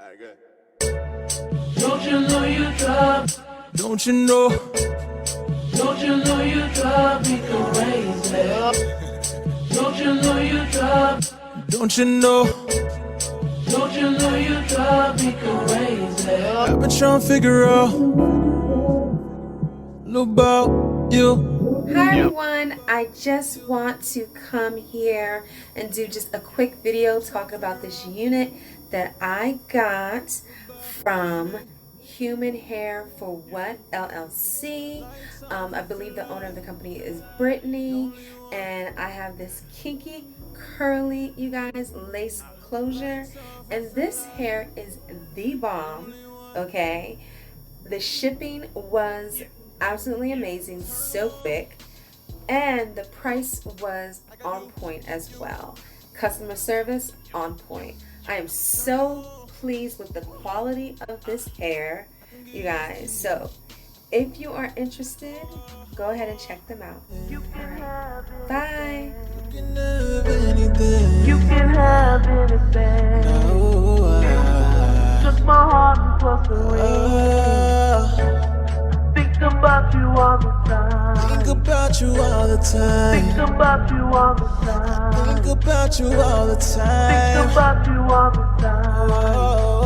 Alright, good. Don't you know you drive? Don't you know? Don't you know you drive me crazy? Don't you know you drive? Don't you know? Don't you know you drive me crazy? I've been trying to figure out about you. Hi everyone, I just want to come here and do just a quick video talking about this unit that I got from humanhairforwhat LLC. I believe the owner of the company is Brittany, and I have this kinky curly, you guys, lace closure, and this hair is the bomb. Okay, the shipping was absolutely amazing, so quick, and the price was on point as well. Customer service on point. I am so pleased with the quality of this hair, you guys. So if you are interested, go ahead and check them out. Bye. You can have anything. You can have anything. Just my heart and plus the ring. Think about you all the time. Think about you all the time. Think about you all the time. Think about you all the time. Think about you all the time. Oh.